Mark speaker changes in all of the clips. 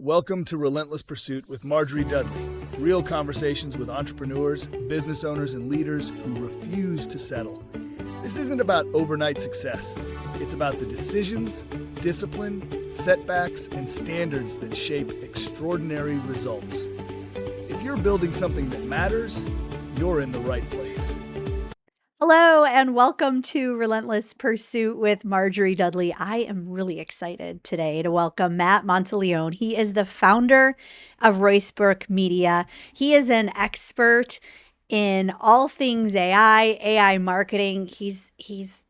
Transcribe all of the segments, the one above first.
Speaker 1: Welcome to Relentless Pursuit with Marjorie Dudley. Real conversations with entrepreneurs, business owners, and leaders who refuse to settle. This isn't about overnight success. It's about the decisions, discipline, setbacks, and standards that shape extraordinary results. If you're building something that matters, you're in the right place.
Speaker 2: Hello and welcome to Relentless Pursuit with Marjorie Dudley. I am really excited today to welcome Matt Montellione. He is the founder of Roycebrook Media. He is an expert in all things AI marketing. He's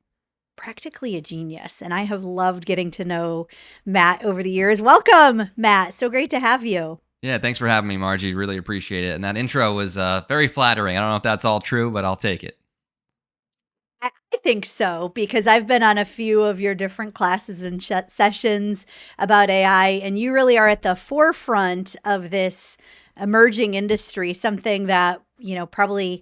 Speaker 2: practically a genius, and I have loved getting to know Matt over the years. Welcome, Matt. So great to have you.
Speaker 3: Yeah, thanks for having me, Margie. Really appreciate it. And that intro was very flattering. I don't know if that's all true, but I'll take it.
Speaker 2: I think so, because I've been on a few of your different classes and sessions about AI, and you really are at the forefront of this emerging industry, something that, probably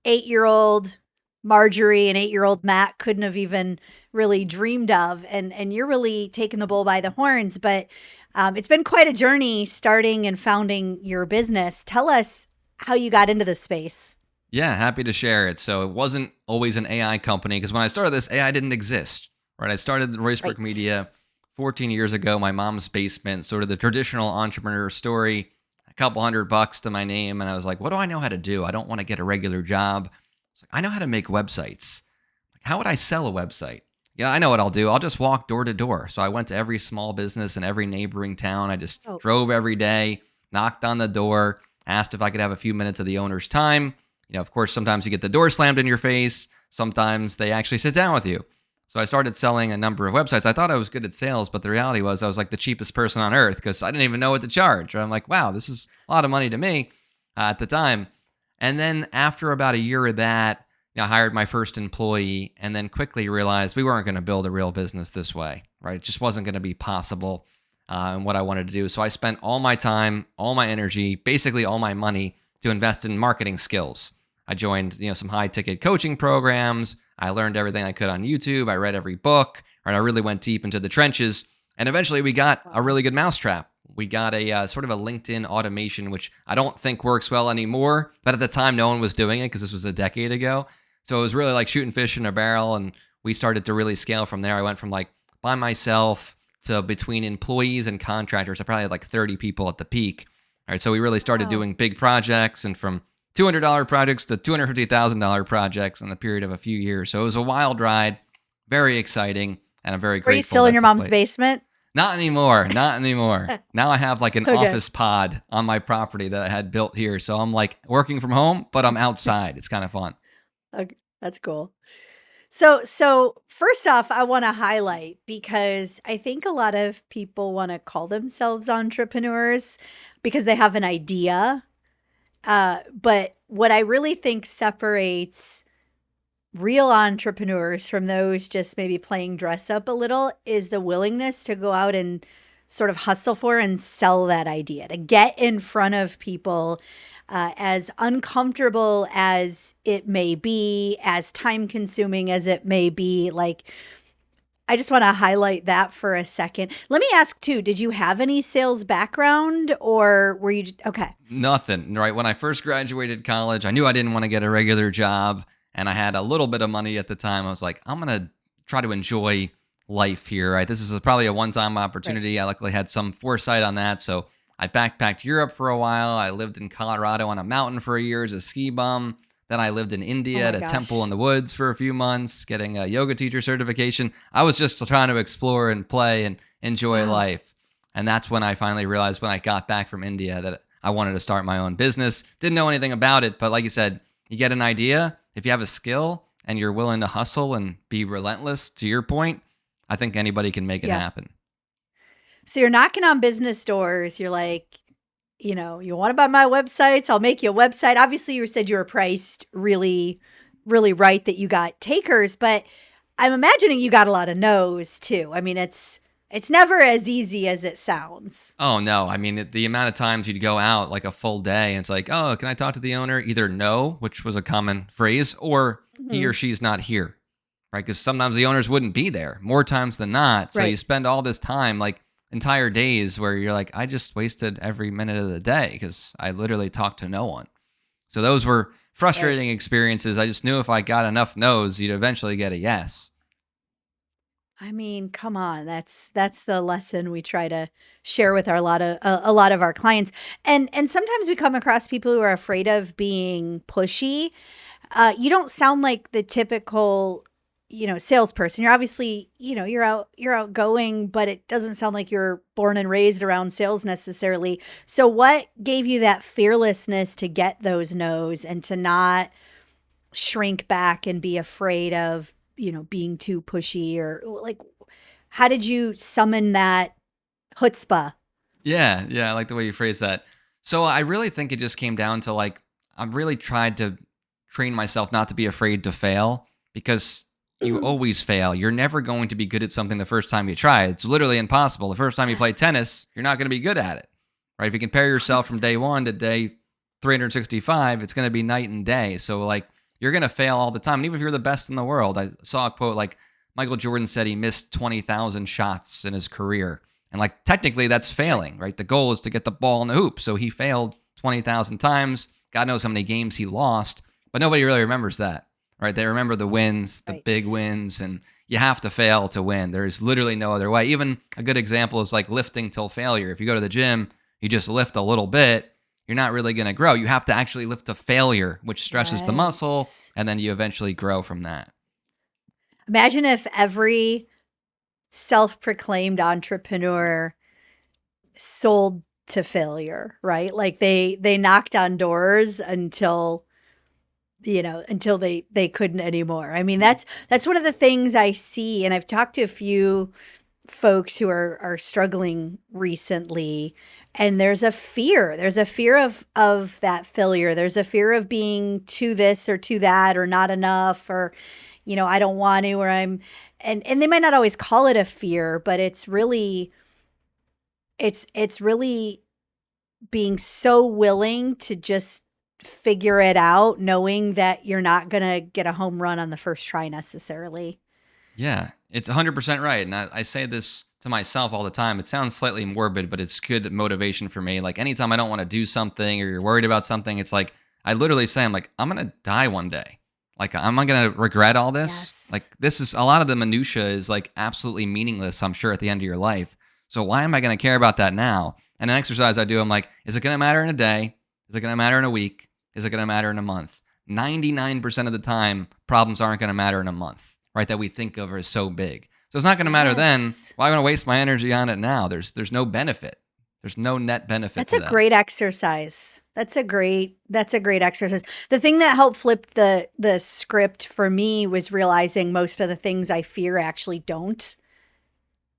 Speaker 2: 8-year-old Marjorie and 8-year-old Matt couldn't have even really dreamed of. And you're really taking the bull by the horns, but it's been quite a journey starting and founding your business. Tell us how you got into this space.
Speaker 3: Yeah, happy to share it. So it wasn't always an AI company because when I started this, AI didn't exist, right? I started Roycebrook Media 14 years ago, my mom's basement, sort of the traditional entrepreneur story, a couple $100 to my name. And I was like, what do I know how to do? I don't want to get a regular job. I know how to make websites. How would I sell a website? Yeah, I know what I'll do. I'll just walk door to door. So I went to every small business in every neighboring town. I just drove every day, knocked on the door, asked if I could have a few minutes of the owner's time. Of course, sometimes you get the door slammed in your face. Sometimes they actually sit down with you. So I started selling a number of websites. I thought I was good at sales, but the reality was I was like the cheapest person on earth because I didn't even know what to charge. I'm like, wow, this is a lot of money to me at the time. And then after about a year of that, I hired my first employee and then quickly realized we weren't going to build a real business this way, right? It just wasn't going to be possible in what I wanted to do. So I spent all my time, all my energy, basically all my money to invest in marketing skills. I joined, some high-ticket coaching programs. I learned everything I could on YouTube. I read every book, and I really went deep into the trenches. And eventually, we got a really good mousetrap. We got a sort of a LinkedIn automation, which I don't think works well anymore. But at the time, no one was doing it because this was a decade ago. So it was really like shooting fish in a barrel, and we started to really scale from there. I went from like by myself to between employees and contractors. I probably had like 30 people at the peak. All right, so we really started doing big projects, and from $200 projects to $250,000 projects in the period of a few years. So it was a wild ride, very exciting, and I'm very grateful.
Speaker 2: Were you still in your mom's basement?
Speaker 3: Not anymore. Now I have like an office pod on my property that I had built here. So I'm like working from home, but I'm outside. It's kind of fun.
Speaker 2: Okay, that's cool. So first off, I want to highlight, because I think a lot of people want to call themselves entrepreneurs because they have an idea. But what I really think separates real entrepreneurs from those just maybe playing dress up a little is the willingness to go out and sort of hustle for and sell that idea, to get in front of people, as uncomfortable as it may be, as time consuming as it may be. Like, I just want to highlight that for a second. Let me ask too, did you have any sales background, or were you okay?
Speaker 3: Nothing, right? When I first graduated college, I knew I didn't want to get a regular job, and I had a little bit of money at the time. I was like, I'm going to try to enjoy life here, right? This is probably a one-time opportunity. Right. I luckily had some foresight on that. So I backpacked Europe for a while. I lived in Colorado on a mountain for a year as a ski bum. Then I lived in India at a temple in the woods for a few months, getting a yoga teacher certification. I was just trying to explore and play and enjoy life. And that's when I finally realized, when I got back from India, that I wanted to start my own business. Didn't know anything about it, but like you said, you get an idea. If you have a skill and you're willing to hustle and be relentless, to your point, I think anybody can make it happen.
Speaker 2: So you're knocking on business doors. You're like, you want to buy my websites? I'll make you a website. Obviously, you said you were priced really, really right, that you got takers, but I'm imagining you got a lot of no's too. I mean, it's never as easy as it sounds.
Speaker 3: Oh, no. I mean, the amount of times you'd go out like a full day and it's like, oh, can I talk to the owner? Either no, which was a common phrase, or he or she's not here, right? Because sometimes the owners wouldn't be there more times than not. So you spend all this time like entire days where you're like, I just wasted every minute of the day because I literally talked to no one. So those were
Speaker 2: Right.
Speaker 3: frustrating experiences. I just knew if I got enough no's, you'd eventually get a yes.
Speaker 2: I mean, come on. That's the lesson we try to share with our a lot of our clients. And sometimes we come across people who are afraid of being pushy. You don't sound like the typical, salesperson. You're obviously, you're outgoing, but it doesn't sound like you're born and raised around sales necessarily. So what gave you that fearlessness to get those no's and to not shrink back and be afraid of, being too pushy, or like, how did you summon that chutzpah?
Speaker 3: Yeah, yeah, I like the way you phrase that. So I really think it just came down to like I've really tried to train myself not to be afraid to fail because you always fail. You're never going to be good at something the first time you try. It's literally impossible. The first time you play
Speaker 2: Yes,
Speaker 3: tennis, you're not going to be good at it. Right? If you compare yourself from
Speaker 2: 100%.
Speaker 3: day 1 to day 365, it's going to be night and day. So like you're going to fail all the time. And even if you're the best in the world, I saw a quote like Michael Jordan said he missed 20,000 shots in his career. And like technically that's
Speaker 2: Right.
Speaker 3: failing, right? The goal is to get the ball in the hoop. So he failed 20,000 times. God knows how many games he lost, but nobody really remembers that, right? They remember the wins, the big
Speaker 2: Right.
Speaker 3: wins, and you have to fail to win. There's literally no other way. Even a good example is like lifting till failure. If you go to the gym, you just lift a little bit, you're not really going to grow. You have to actually lift to failure, which stresses the muscle,
Speaker 2: Right.
Speaker 3: and then you eventually grow from that.
Speaker 2: Imagine if every self-proclaimed entrepreneur sold to failure, right? Like they knocked on doors until, until they couldn't anymore. I mean, that's one of the things I see, and I've talked to a few folks who are struggling recently, and there's a fear of that failure. There's a fear of being too this or too that, or not enough, or I don't want to, or I'm, and they might not always call it a fear, but it's really being so willing to just figure it out, knowing that you're not going to get a home run on the first try necessarily.
Speaker 3: Yeah, it's 100% right. And I say this to myself all the time. It sounds slightly morbid, but it's good motivation for me. Like anytime I don't want to do something or you're worried about something, it's like I literally say, I'm like, I'm going to die one day. Like, am I going to regret all this? Like,
Speaker 2: Yes.
Speaker 3: this is a lot of the minutia is like absolutely meaningless, I'm sure, at the end of your life. So, why am I going to care about that now? And an exercise I do, I'm like, is it going to matter in a day? Is it going to matter in a week? Is it going to matter in a month? 99% of the time, problems aren't going to matter in a month, right? That we think of as so big. So it's not going to matter then.
Speaker 2: Yes.
Speaker 3: Why am I going to waste my energy on it now? There's no benefit. There's no net benefit
Speaker 2: That's
Speaker 3: to
Speaker 2: a
Speaker 3: that.
Speaker 2: great exercise. That's a great exercise. The thing that helped flip the script for me was realizing most of the things I fear actually don't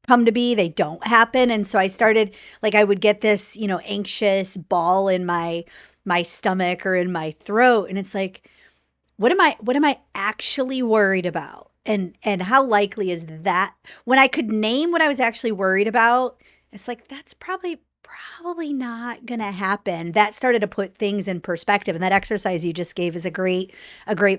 Speaker 2: come to be. They don't happen. And so I started, like, I would get this, anxious ball in my stomach or in my throat, and it's like, what am I actually worried about? And how likely is that? When I could name what I was actually worried about, it's like that's probably not going to happen. That started to put things in perspective, and that exercise you just gave is a great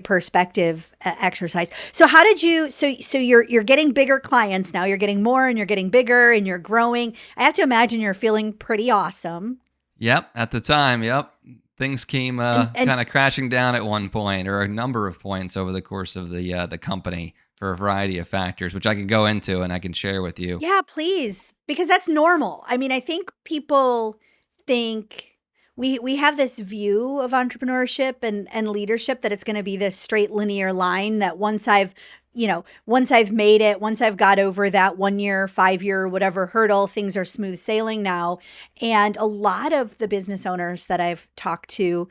Speaker 2: perspective exercise. So how did you so you're getting bigger clients now. You're getting more and you're getting bigger and you're growing. I have to imagine you're feeling pretty awesome.
Speaker 3: Yep, at the time, yep. Things came
Speaker 2: And
Speaker 3: kind of crashing down at one point, or a number of points over the course of the company for a variety of factors, which I can go into and I can share with you.
Speaker 2: yeah, please, because that's normal. I mean, I think people think we have this view of entrepreneurship and leadership that it's going to be this straight linear line that once I've made it, once I've got over that 1 year, 5 year, whatever hurdle, things are smooth sailing now. And a lot of the business owners that I've talked to,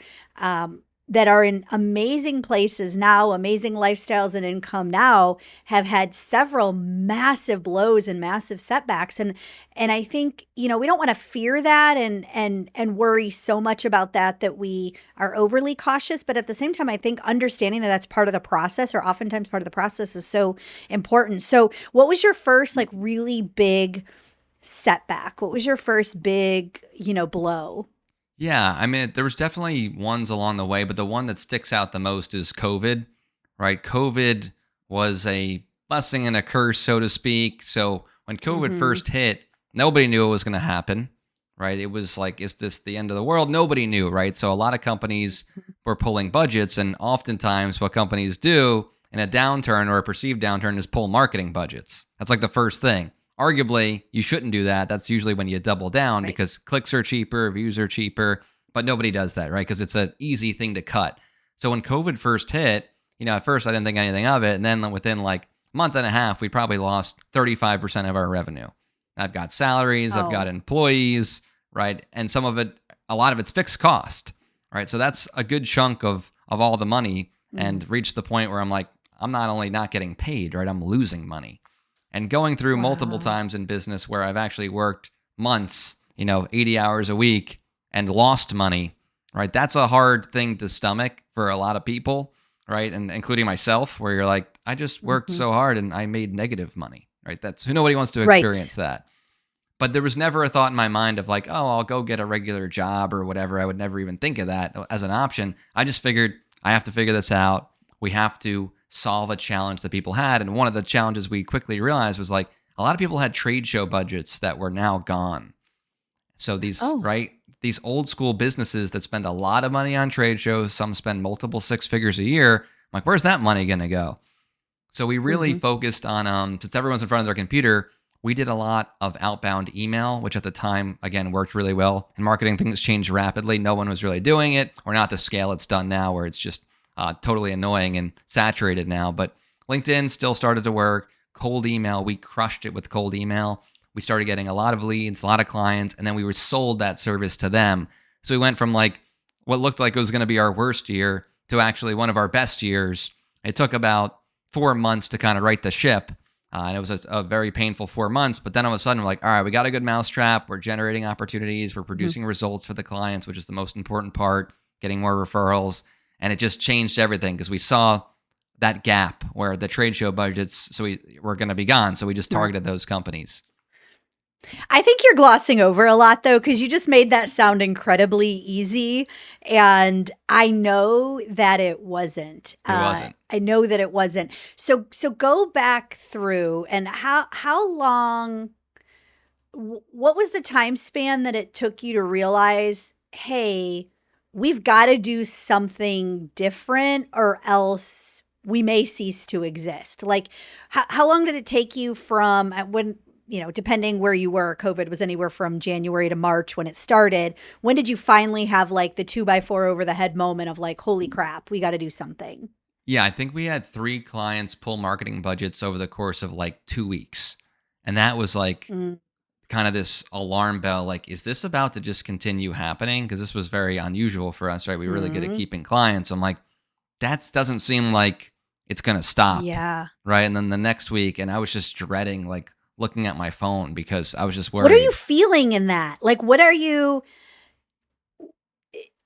Speaker 2: that are in amazing places now, amazing lifestyles and income now, have had several massive blows and massive setbacks. And I think, we don't want to fear that and worry so much about that we are overly cautious. But at the same time, I think understanding that that's part of the process, or oftentimes part of the process, is so important. So what was your first like really big setback? What was your first big, blow?
Speaker 3: Yeah, I mean, there was definitely ones along the way, but the one that sticks out the most is COVID, right? COVID was a blessing and a curse, so to speak. So when COVID
Speaker 2: Mm-hmm.
Speaker 3: first hit, Nobody knew it was going to happen, right? It was like, is this the end of the world? Nobody knew, right? So a lot of companies were pulling budgets, and oftentimes what companies do in a downturn or a perceived downturn is pull marketing budgets. That's like the first thing. Arguably, you shouldn't do that. That's usually when you double down because clicks are cheaper, views are cheaper, but nobody does that, right? Because it's an easy thing to cut. So when COVID first hit, at first I didn't think anything of it. And then within like a month and a half, we probably lost 35% of our revenue. I've got salaries, I've got employees, right? And a lot of it's fixed cost, right? So that's a good chunk of all the money, and reached the point where I'm like, I'm not only not getting paid, right? I'm losing money. And going through multiple times in business where I've actually worked months, 80 hours a week and lost money, right? That's a hard thing to stomach for a lot of people, right? And including myself, where you're like, I just worked so hard and I made negative money, right? That's nobody wants to experience that. But there was never a thought in my mind of like, oh, I'll go get a regular job or whatever. I would never even think of that as an option. I just figured I have to figure this out. We have to solve a challenge that people had. And one of the challenges we quickly realized was like a lot of people had trade show budgets that were now gone. So these old school businesses that spend a lot of money on trade shows, some spend multiple six figures a year. I'm like, where's that money going to go? So we really focused on, since everyone's in front of their computer, we did a lot of outbound email, which at the time, again, worked really well. In marketing, things changed rapidly. No one was really doing it, or not the scale it's done now, where it's just totally annoying and saturated now. But LinkedIn still started to work. Cold email, we crushed it with cold email. We started getting a lot of leads, a lot of clients, and then we were sold that service to them. So we went from like what looked like it was going to be our worst year to actually one of our best years. It took about 4 months to kind of right the ship. And it was a very painful 4 months. But then all of a sudden, we're like, all right, we got a good mousetrap. We're generating opportunities. We're producing results for the clients, which is the most important part, getting more referrals. And it just changed everything because we saw that gap where the trade show budgets, so we were going to be gone. So we just targeted those companies.
Speaker 2: I think you're glossing over a lot, though, because you just made that sound incredibly easy. And I know that it wasn't.
Speaker 3: It wasn't.
Speaker 2: I know that it wasn't. So go back through, and how long, what was the time span that it took you to realize, hey, we've got to do something different or else we may cease to exist? Like, how long did it take you from when, depending where you were, COVID was anywhere from January to March when it started. When did you finally have like the 2x4 over the head moment of like, holy crap, we got to do something?
Speaker 3: Yeah, I think we had 3 clients pull marketing budgets over the course of like 2 weeks. And that was like kind of this alarm bell, like, is this about to just continue happening? Because this was very unusual for us, right? We were really good at keeping clients. I'm like, that doesn't seem like it's going to stop.
Speaker 2: Yeah.
Speaker 3: Right. And then the next week, and I was just dreading like looking at my phone because I was just worried.
Speaker 2: What are you feeling in that? Like,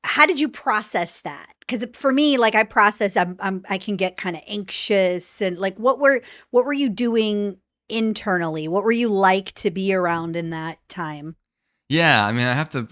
Speaker 2: how did you process that? Because for me, like I can get kind of anxious, and like, what were you doing internally? What were you like to be around in that time?
Speaker 3: Yeah. I mean,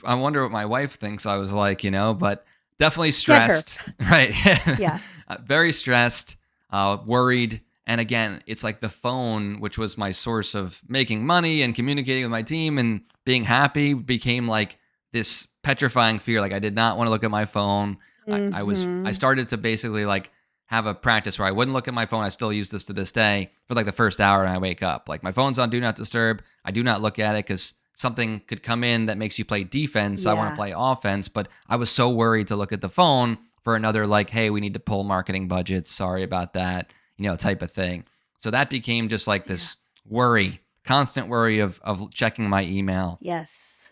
Speaker 3: I wonder what my wife thinks I was like, but definitely stressed, right?
Speaker 2: Yeah.
Speaker 3: Very stressed, worried. And again, it's like the phone, which was my source of making money and communicating with my team and being happy, became like this petrifying fear. Like I did not want to look at my phone. I started to basically like have a practice where I wouldn't look at my phone. I still use this to this day for like the first hour when I wake up. Like my phone's on Do Not Disturb. I do not look at it because something could come in that makes you play defense.
Speaker 2: Yeah.
Speaker 3: I want to play offense, but I was so worried to look at the phone for another like, hey, we need to pull marketing budgets. Sorry about that. Type of thing. So that became just like this worry, constant worry of checking my email.
Speaker 2: Yes.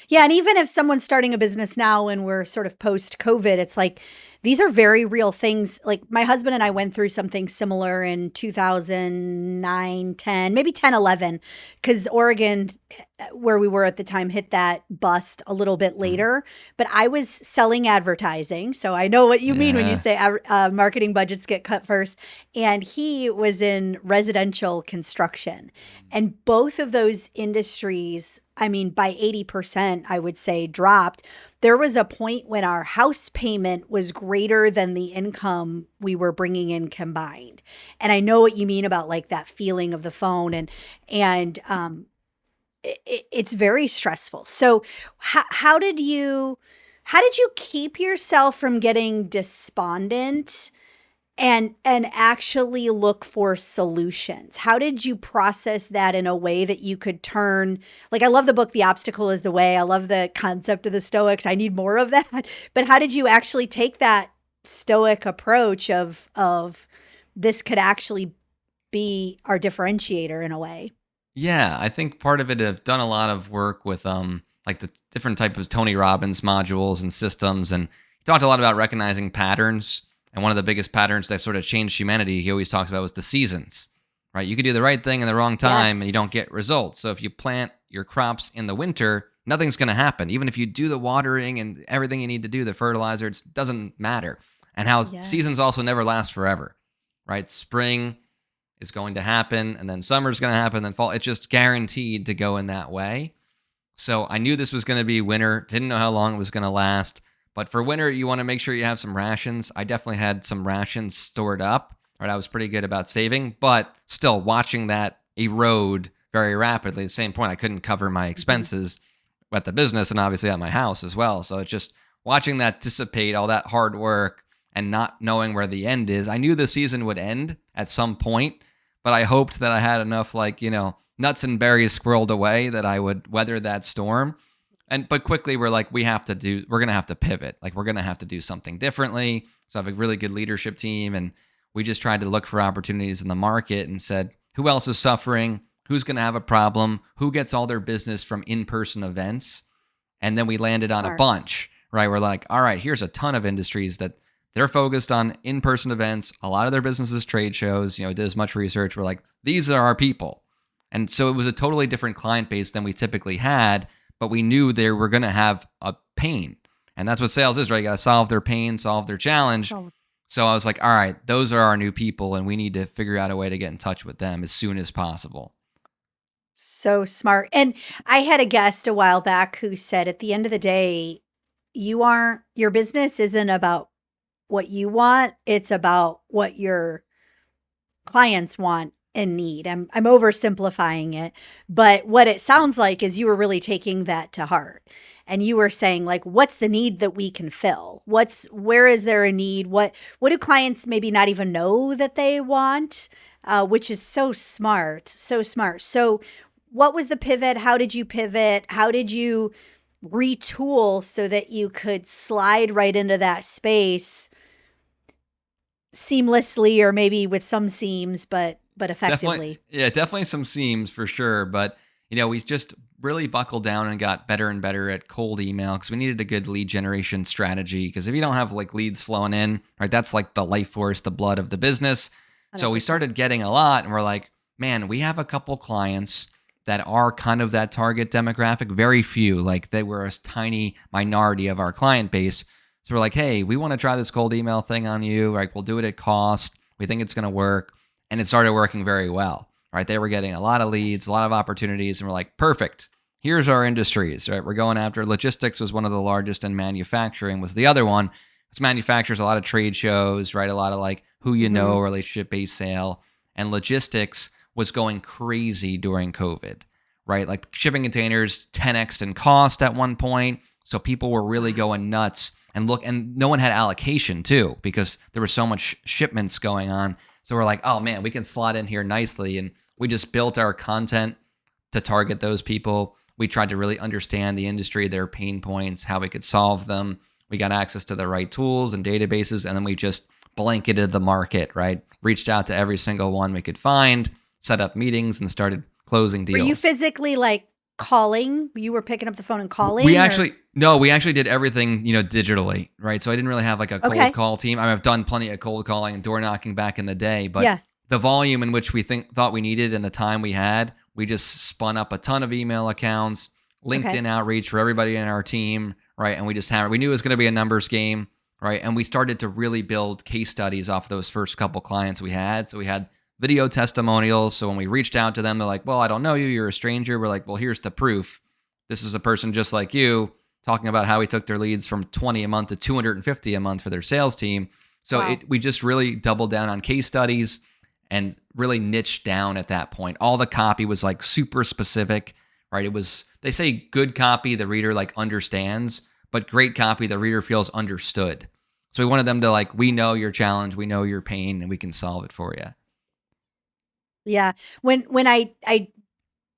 Speaker 2: Yeah. And even if someone's starting a business now and we're sort of post-COVID, it's like, these are very real things. Like my husband and I went through something similar in 2009, 10, maybe 10, 11, because Oregon, where we were at the time, hit that bust a little bit later. But I was selling advertising. So I know what you mean when you say marketing budgets get cut first. And he was in residential construction. And both of those industries, I mean, by 80%, I would say, dropped. There was a point when our house payment was greater than the income we were bringing in combined. And I know what you mean about like that feeling of the phone. And it's very stressful. So how did you keep yourself from getting despondent and actually look for solutions? How did you process that in a way that you could turn, like, I love the book The Obstacle is the Way. I love the concept of the Stoics. I need more of that. But how did you actually take that Stoic approach of this could actually be our differentiator in a way?
Speaker 3: Yeah, I think part of it, I've done a lot of work with like the different type of Tony Robbins modules and systems, and he talked a lot about recognizing patterns. And one of the biggest patterns that sort of changed humanity, he always talks about, was the seasons. Right? You could do the right thing in the wrong time and you don't
Speaker 2: Yes.
Speaker 3: get results. So if you plant your crops in the winter, nothing's going to happen. Even if you do the watering and everything you need to do, the fertilizer, it doesn't matter. And how seasons also
Speaker 2: Yes.
Speaker 3: never last forever. Right? Spring is going to happen, and then summer's going to happen, then fall. It's just guaranteed to go in that way. So I knew this was going to be winter. Didn't know how long it was going to last. But for winter, you want to make sure you have some rations. I definitely had some rations stored up. Right, I was pretty good about saving, but still watching that erode very rapidly. At the same point, I couldn't cover my
Speaker 2: Mhm.
Speaker 3: expenses at the business and obviously at my house as well. So it's just watching that dissipate, all that hard work, and not knowing where the end is. I knew the season would end at some point, but I hoped that I had enough, like, nuts and berries squirreled away that I would weather that storm. But quickly we're like, we're gonna have to pivot. Like, we're gonna have to do something differently. So I have a really good leadership team, and we just tried to look for opportunities in the market and said, who else is suffering? Who's gonna have a problem? Who gets all their business from in-person events? And then we landed on a
Speaker 2: Smart.
Speaker 3: bunch, right? We're like, all right, here's a ton of industries that they're focused on in-person events. A lot of their businesses, trade shows, did as much research. We're like, these are our people. And so it was a totally different client base than we typically had, but we knew they were going to have a pain. And that's what sales is, right? You got to solve their pain, solve their challenge.
Speaker 2: So
Speaker 3: So I was like, all right, those are our new people, and we need to figure out a way to get in touch with them as soon as possible.
Speaker 2: so smart. And I had a guest a while back who said at the end of the day, your business isn't about what you want, it's about what your clients want and need. I'm oversimplifying it, but what it sounds like is you were really taking that to heart. And you were saying, like, what's the need that we can fill? Where is there a need? What do clients maybe not even know that they want? Which is so smart, so smart. So what was the pivot? How did you pivot? How did you retool so that you could slide right into that space seamlessly, or maybe with some seams, but
Speaker 3: Definitely,
Speaker 2: effectively?
Speaker 3: yeah, definitely some seams for sure. But we just really buckled down and got better and better at cold email because we needed a good lead generation strategy. Because if you don't have like leads flowing in, right, that's like the life force, the blood of the business. So we
Speaker 2: 100%.
Speaker 3: started getting a lot, and we're like, man, we have a couple clients that are kind of that target demographic. Very few, like they were a tiny minority of our client base. So we're like, hey, we want to try this cold email thing on you. Like, we'll do it at cost. We think it's going to work. And it started working very well, right? They were getting a lot of leads, a
Speaker 2: Nice.
Speaker 3: lot of opportunities. And we're like, perfect. Here's our industries, right? We're going after logistics was one of the largest, and manufacturing was the other one. It's manufacturers, a lot of trade shows, right? A lot of like who you
Speaker 2: Hmm.
Speaker 3: know, relationship based sale. And logistics was going crazy during COVID, right? Like shipping containers 10x in cost at one point. So people were really
Speaker 2: Wow.
Speaker 3: going nuts, and no one had allocation too, because there was so much shipments going on. So we're like, oh man, we can slot in here nicely. And we just built our content to target those people. We tried to really understand the industry, their pain points, how we could solve them. We got access to the right tools and databases, and then we just blanketed the market, right? Reached out to every single one we could find, set up meetings, and started closing
Speaker 2: Were you
Speaker 3: deals.
Speaker 2: physically like calling? You were picking up the phone and
Speaker 3: We
Speaker 2: calling, or?
Speaker 3: actually no, we actually did everything, digitally, right? So I didn't really have like a cold
Speaker 2: Okay.
Speaker 3: call team. I mean, I've done plenty of cold calling and door knocking back in the day, but
Speaker 2: Yeah.
Speaker 3: the volume in which we thought we needed and the time we had, we just spun up a ton of email accounts,
Speaker 2: Okay.
Speaker 3: LinkedIn outreach for everybody in our team, right? And we just we knew it was going to be a numbers game, right? And we started to really build case studies off those first couple clients we had. So we had video testimonials. So when we reached out to them, they're like, well, I don't know you. You're a stranger. We're like, well, here's the proof. This is a person just like you talking about how he took their leads from 20 a month to 250 a month for their sales team. So
Speaker 2: Wow.
Speaker 3: we just really doubled down on case studies and really niched down at that point. All the copy was like super specific, right? It was, they say good copy, the reader like understands, but great copy, the reader feels understood. So we wanted them to like, we know your challenge, we know your pain, and we can solve it for you.
Speaker 2: Yeah. When I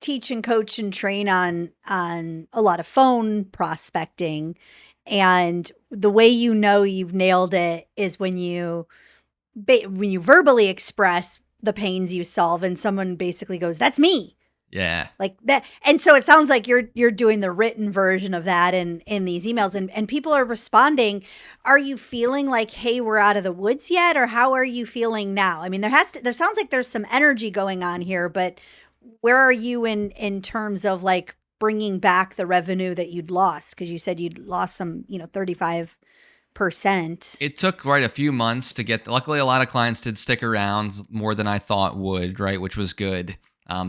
Speaker 2: teach and coach and train on a lot of phone prospecting, and the way you know you've nailed it is when you verbally express the pains you solve and someone basically goes, "That's me."
Speaker 3: Yeah.
Speaker 2: Like that. And so it sounds like you're doing the written version of that in these emails, and people are responding. Are you feeling like, hey, we're out of the woods yet? Or how are you feeling now? I mean, there sounds like there's some energy going on here, but where are you in terms of like bringing back the revenue that you'd lost? Because you said you'd lost some, 35%.
Speaker 3: It took a few months to get, luckily a lot of clients did stick around more than I thought would, right, which was good.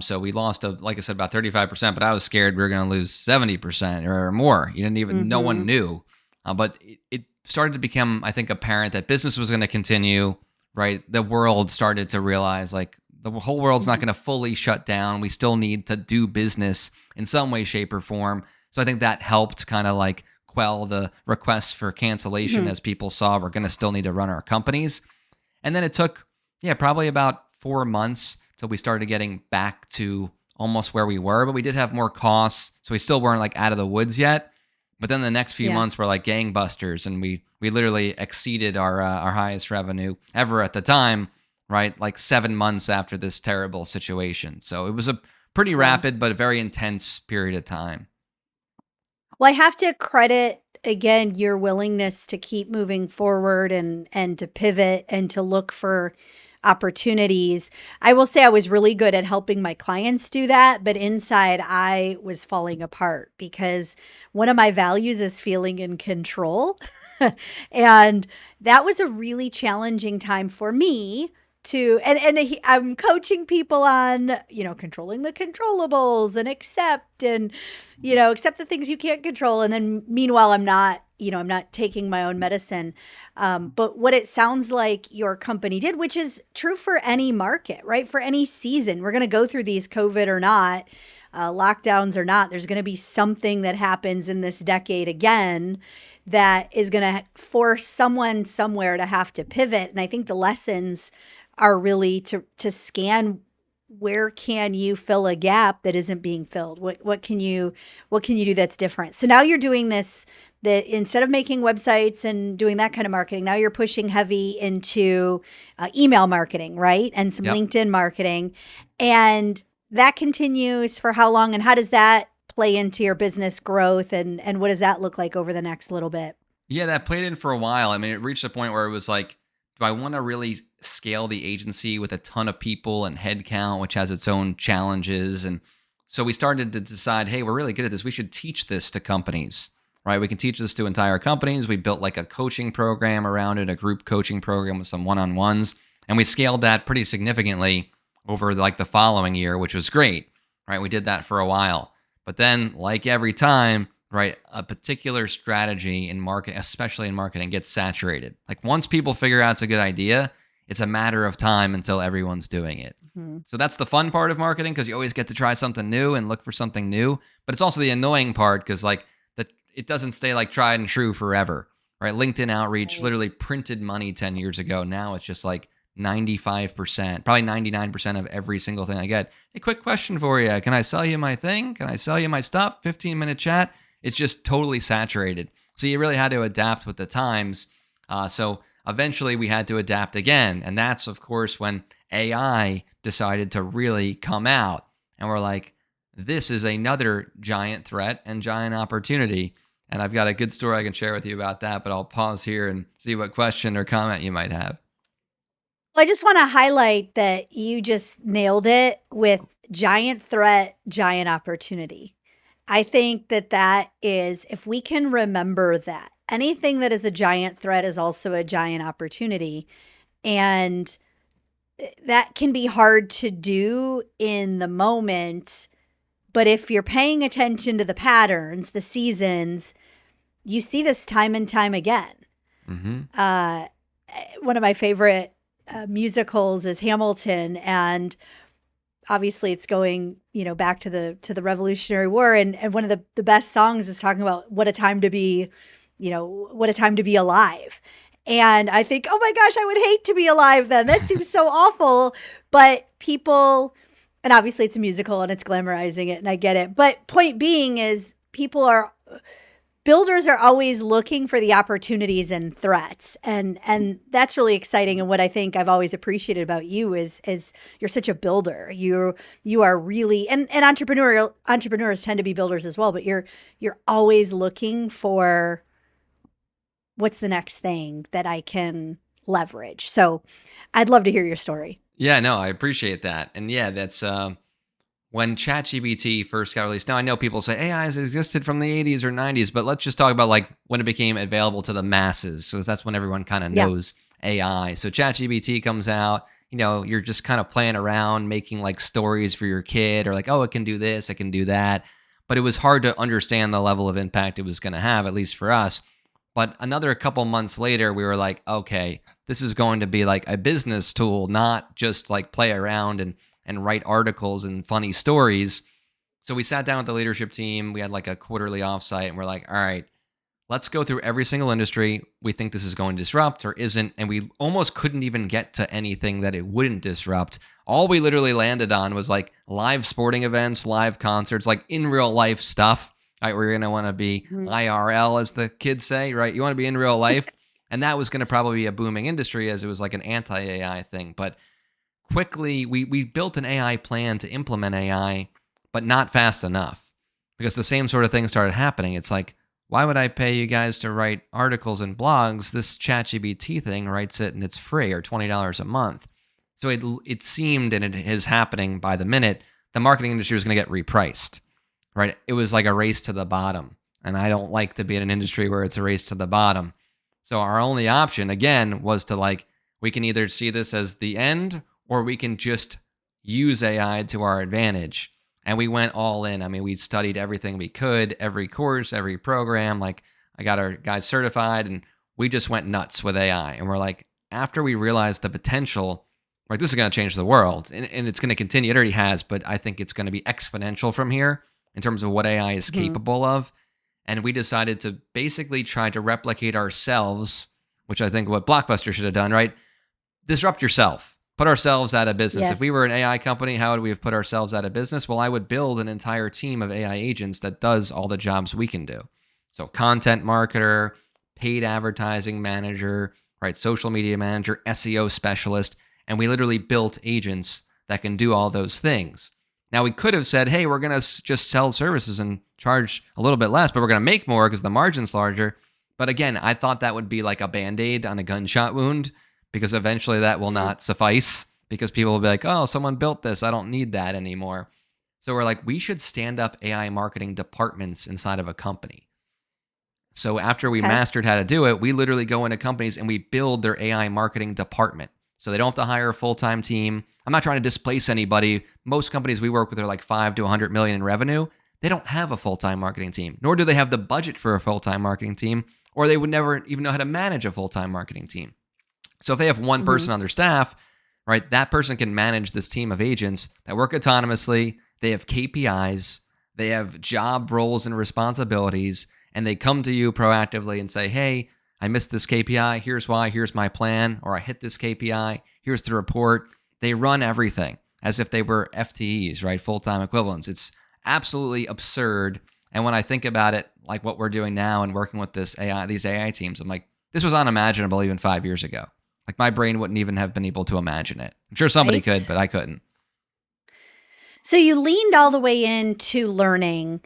Speaker 3: So we lost, like I said, about 35%, but I was scared we were going to lose 70% or more. You didn't even, no one knew. But it started to become, I think, apparent that business was going to continue, right? The world started to realize like the whole world's not going to fully shut down. We still need to do business in some way, shape, or form. So I think that helped kind of like quell the requests for cancellation as people saw we're going to still need to run our companies. And then it took, probably about 4 months till we started getting back to almost where we were, but we did have more costs. So we still weren't like out of the woods yet. But then the next few months were like gangbusters, and we literally exceeded our highest revenue ever at the time, right? Like 7 months after this terrible situation. So it was a pretty rapid but a very intense period of time.
Speaker 2: Well, I have to credit again your willingness to keep moving forward and to pivot and to look for opportunities. I will say I was really good at helping my clients do that, but inside I was falling apart because one of my values is feeling in control. And that was a really challenging time for me to, I'm coaching people on, controlling the controllables and accept the things you can't control. And then meanwhile, I'm not taking my own medicine. But what it sounds like your company did, which is true for any market, right? For any season, we're going to go through these COVID or not, lockdowns or not, there's going to be something that happens in this decade again that is going to force someone somewhere to have to pivot. And I think the lessons are really to scan where can you fill a gap that isn't being filled? What can you do that's different? So now you're doing this, that instead of making websites and doing that kind of marketing, now you're pushing heavy into email marketing, right? And some LinkedIn marketing. And that continues for how long? And how does that play into your business growth? And what does that look like over the next little bit?
Speaker 3: Yeah, that played in for a while. I mean, it reached a point where it was like, do I want to really scale the agency with a ton of people and headcount, which has its own challenges? And so we started to decide, hey, we're really good at this. We should teach this to companies, right? We can teach this to entire companies. We built like a coaching program around it, a group coaching program with some one-on-ones. And we scaled that pretty significantly over like the following year, which was great, right? We did that for a while. But then like every time, right, a particular strategy in marketing, especially in marketing, gets saturated. Like once people figure out it's a good idea, it's a matter of time until everyone's doing it. So that's the fun part of marketing, because you always get to try something new and look for something new. But it's also the annoying part, because like it doesn't stay like tried and true forever, right? LinkedIn outreach literally printed money 10 years ago. Now it's just like 95%, probably 99% of every single thing I get. Hey, quick question for you. Can I sell you my thing? Can I sell you my stuff? 15-minute chat. It's just totally saturated. So you really had to adapt with the times. So eventually we had to adapt again. And that's, of course, when AI decided to really come out. And we're like, this is another giant threat and giant opportunity. And I've got a good story I can share with you about that, but I'll pause here and see what question or comment you might have.
Speaker 2: Well, I just want to highlight that you just nailed it with giant threat, giant opportunity. I think that is, if we can remember that anything that is a giant threat is also a giant opportunity. And that can be hard to do in the moment. But if you're paying attention to the patterns, the seasons, you see this time and time again. One of my favorite musicals is Hamilton. And obviously it's going, back to the Revolutionary War, and one of the best songs is talking about what a time to be, what a time to be alive. And I think, oh my gosh, I would hate to be alive then. That seems so awful. But people, and obviously it's a musical and it's glamorizing it, and I get it. But point being is builders are always looking for the opportunities and threats. And that's really exciting. And what I think I've always appreciated about you is you're such a builder. You are really, and entrepreneurs tend to be builders as well, but you're always looking for what's the next thing that I can leverage. So I'd love to hear your story.
Speaker 3: Yeah, no, I appreciate that. And yeah, that's when ChatGPT first got released. Now I know people say AI has existed from the 80s or 90s, but let's just talk about like when it became available to the masses. So that's when everyone kind of knows AI. So ChatGPT comes out, you're just kind of playing around, making like stories for your kid, or like, oh, it can do this, it can do that. But it was hard to understand the level of impact it was going to have, at least for us. But another couple months later, we were like, okay, this is going to be like a business tool, not just like play around and write articles and funny stories. So we sat down with the leadership team. We had like a quarterly offsite, and we're like, all right, let's go through every single industry we think this is going to disrupt or isn't. And we almost couldn't even get to anything that it wouldn't disrupt. All we literally landed on was like live sporting events, live concerts, like in real life stuff. Right, we're going to want to be IRL, as the kids say, right? You want to be in real life. And that was going to probably be a booming industry, as it was like an anti-AI thing. But quickly, we built an AI plan to implement AI, but not fast enough, because the same sort of thing started happening. It's like, why would I pay you guys to write articles and blogs? This ChatGPT thing writes it and it's free, or $20 a month. So it seemed, and it is happening by the minute, the marketing industry was going to get repriced. Right? It was like a race to the bottom. And I don't like to be in an industry where it's a race to the bottom. So our only option, again, was to like, we can either see this as the end, or we can just use AI to our advantage. And we went all in. I mean, we studied everything we could, every course, every program. Like, I got our guys certified, and we just went nuts with AI. And we're like, after we realized the potential, like, this is going to change the world. And it's going to continue. It already has, but I think it's going to be exponential from here in terms of what AI is capable of. And we decided to basically try to replicate ourselves, which I think what Blockbuster should have done, right? Disrupt yourself. Put ourselves out of business.
Speaker 2: Yes.
Speaker 3: If we were an AI company, how would we have put ourselves out of business? Well, I would build an entire team of AI agents that does all the jobs we can do. So content marketer, paid advertising manager, right? Social media manager, SEO specialist. And we literally built agents that can do all those things. Now, we could have said, hey, we're going to just sell services and charge a little bit less, but we're going to make more because the margin's larger. But again, I thought that would be like a Band-Aid on a gunshot wound, because eventually that will not suffice, because people will be like, oh, someone built this, I don't need that anymore. So we're like, we should stand up AI marketing departments inside of a company. So after we mastered how to do it, we literally go into companies and we build their AI marketing department. So they don't have to hire a full-time team. I'm not trying to displace anybody. Most companies we work with are like 5 to 100 million in revenue. They don't have a full-time marketing team, nor do they have the budget for a full-time marketing team, or they would never even know how to manage a full-time marketing team. So if they have one person on their staff, right, that person can manage this team of agents that work autonomously. They have KPIs, they have job roles and responsibilities, and they come to you proactively and say, hey, I missed this KPI. Here's why. Here's my plan. Or I hit this KPI. Here's the report. They run everything as if they were FTEs, right? Full-time equivalents. It's absolutely absurd. And when I think about it, like what we're doing now and working with these AI teams, I'm like, this was unimaginable even 5 years ago. Like, my brain wouldn't even have been able to imagine it. I'm sure somebody could, but I couldn't.
Speaker 2: So you leaned all the way into learning,